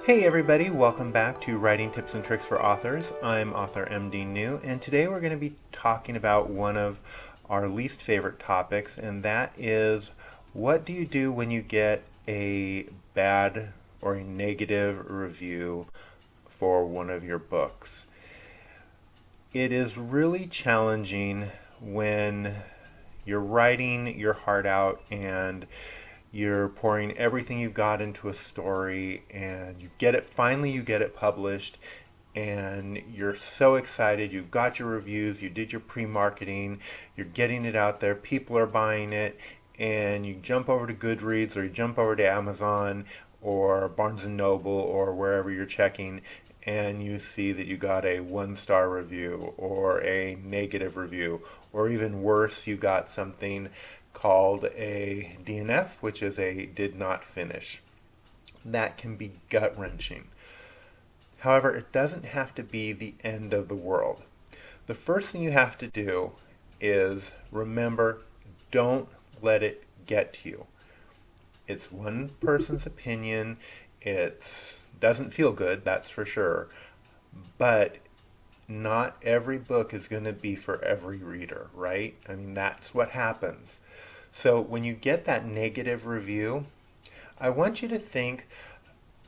Hey everybody, welcome back to Writing Tips and Tricks for Authors. I'm author MD New, and today we're going to be talking about one of our least favorite topics, and that is what do you do when you get a bad or a negative review for one of your books? It is really challenging when you're writing your heart out and you're pouring everything you've got into a story and you get it published and you're so excited. You've got your reviews, you did your pre-marketing, you're getting it out there, people are buying it, and you jump over to Goodreads or you jump over to Amazon or Barnes and Noble or wherever you're checking, and you see that you got a 1-star review or a negative review, or even worse, you got something called a DNF, which is a did not finish. That can be gut wrenching. However, it doesn't have to be the end of the world. The first thing you have to do is remember, don't let it get to you. It's one person's opinion. It doesn't feel good, that's for sure. But not every book is going to be for every reader, right? I mean, that's what happens. So when you get that negative review, I want you to think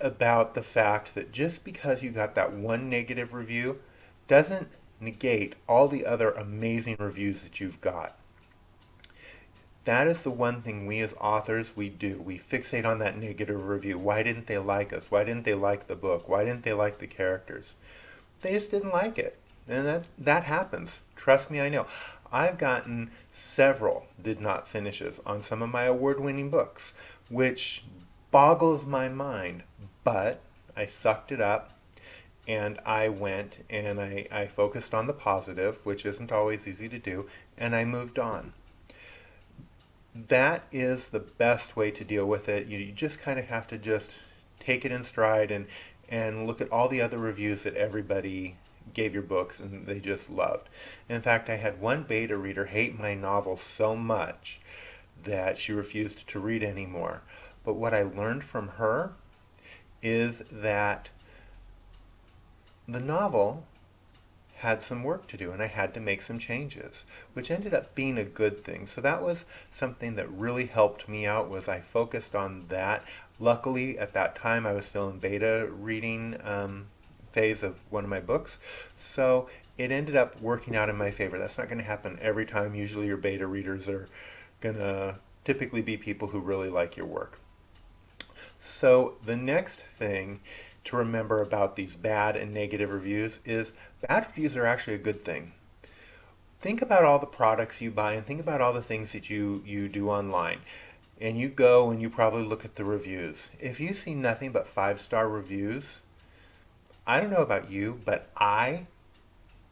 about the fact that just because you got that one negative review doesn't negate all the other amazing reviews that you've got. That is the one thing we as authors, we do. We fixate on that negative review. Why didn't they like us? Why didn't they like the book? Why didn't they like the characters? They just didn't like it. And that happens. Trust me, I know. I've gotten several did not finishes on some of my award-winning books, which boggles my mind. But I sucked it up and I went and I focused on the positive, which isn't always easy to do, and I moved on. That is the best way to deal with it. You just kind of have to just take it in stride and look at all the other reviews that everybody gave your books and they just loved. In fact, I had one beta reader hate my novel so much that she refused to read anymore. But what I learned from her is that the novel had some work to do and I had to make some changes, which ended up being a good thing. So that was something that really helped me out, was I focused on that. Luckily at that time I was still in beta reading phase of one of my books, so it ended up working out in my favor. That's not going to happen every time. Usually your beta readers are going to typically be people who really like your work. So the next thing to remember about these bad and negative reviews is bad reviews are actually a good thing. Think about all the products you buy and think about all the things that you do online. And you go and you probably look at the reviews. If you see nothing but 5-star reviews, I don't know about you, but I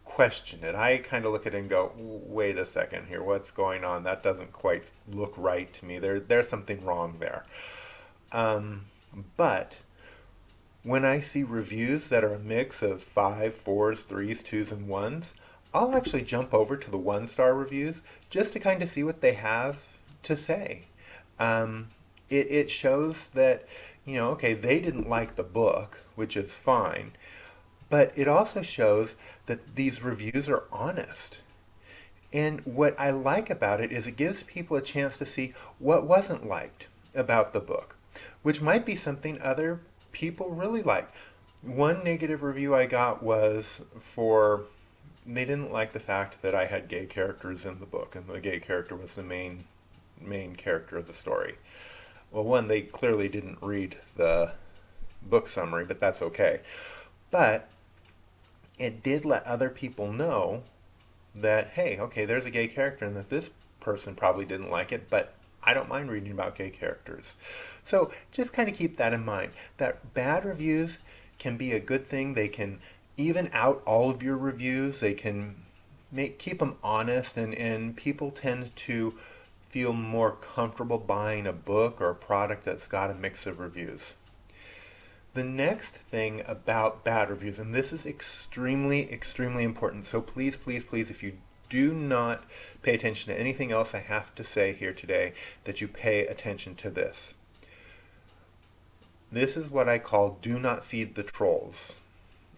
question it. I kind of look at it and go, wait a second here, what's going on? That doesn't quite look right to me. There's something wrong there. But when I see reviews that are a mix of 5, 4s, 3s, 2s, and 1s, I'll actually jump over to the 1-star reviews just to kind of see what they have to say. It shows that, okay, they didn't like the book, which is fine, but it also shows that these reviews are honest. And what I like about it is it gives people a chance to see what wasn't liked about the book, which might be something other people really like. One negative review I got was they didn't like the fact that I had gay characters in the book, and the gay character was the main character of the story. Well, one, they clearly didn't read the book summary, but that's okay. But it did let other people know that, hey, okay, there's a gay character and that this person probably didn't like it, but I don't mind reading about gay characters. So just kind of keep that in mind, that bad reviews can be a good thing. They can even out all of your reviews. They can keep them honest, and people tend to feel more comfortable buying a book or a product that's got a mix of reviews. The next thing about bad reviews, and this is extremely, extremely important, so please, please, please, if you do not pay attention to anything else I have to say here today, that you pay attention to this. This is what I call do not feed the trolls.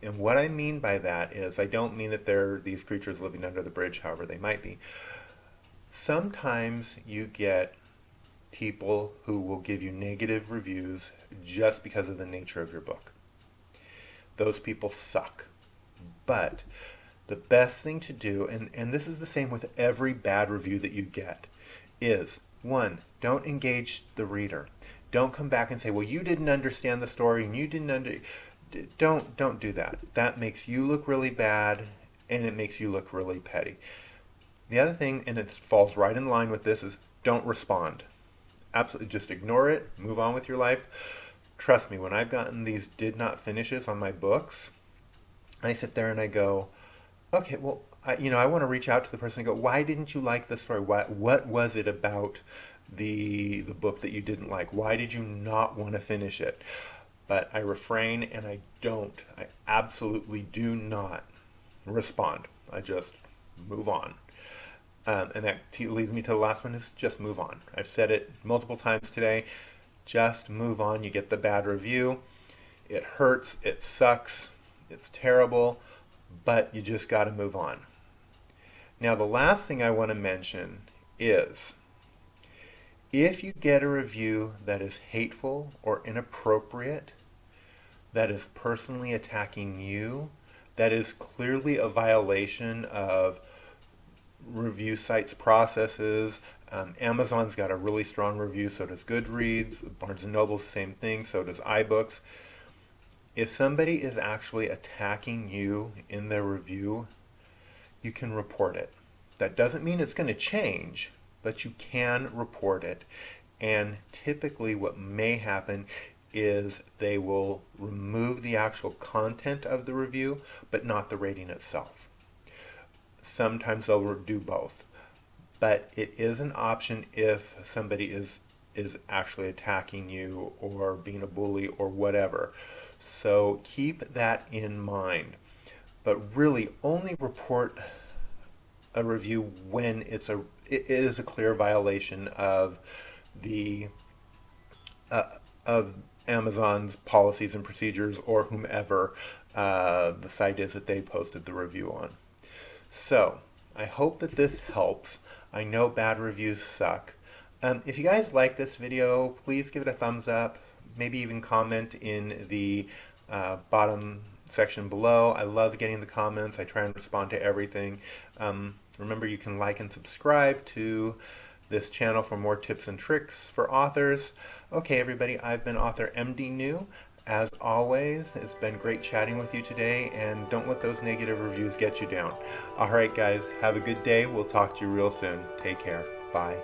And what I mean by that is I don't mean that they're these creatures living under the bridge, however they might be. Sometimes you get people who will give you negative reviews just because of the nature of your book. Those people suck. But the best thing to do, and this is the same with every bad review that you get, is one, don't engage the reader. Don't come back and say, well, you didn't understand the story and you didn't don't do that. That makes you look really bad and it makes you look really petty. The other thing, and it falls right in line with this, is don't respond. Absolutely just ignore it, move on with your life. Trust me, when I've gotten these did not finishes on my books, I sit there and I go, okay, well, I want to reach out to the person and go, why didn't you like the story? What was it about the book that you didn't like? Why did you not want to finish it? But I refrain and I don't. I absolutely do not respond. I just move on. And that leads me to the last one is just move on. I've said it multiple times today. Just move on. You get the bad review. It hurts. It sucks. It's terrible. But you just got to move on. Now, the last thing I want to mention is if you get a review that is hateful or inappropriate, that is personally attacking you, that is clearly a violation of review sites' processes. Amazon's got a really strong review, so does Goodreads. Barnes & Noble's the same thing, so does iBooks. If somebody is actually attacking you in their review, you can report it. That doesn't mean it's going to change, but you can report it. And typically what may happen is they will remove the actual content of the review, but not the rating itself. Sometimes they'll do both. But it is an option if somebody is actually attacking you or being a bully or whatever. So keep that in mind. But really only report a review when it is a clear violation of the of Amazon's policies and procedures or whomever the site is that they posted the review on. So I hope that this helps. I know bad reviews suck. If you guys like this video, please give it a thumbs up. Maybe even comment in the bottom section below. I love getting the comments. I try and respond to everything. Remember, you can like and subscribe to this channel for more tips and tricks for authors. Okay, everybody, I've been author MD New. As always, it's been great chatting with you today, and don't let those negative reviews get you down. All right, guys, have a good day. We'll talk to you real soon. Take care. Bye.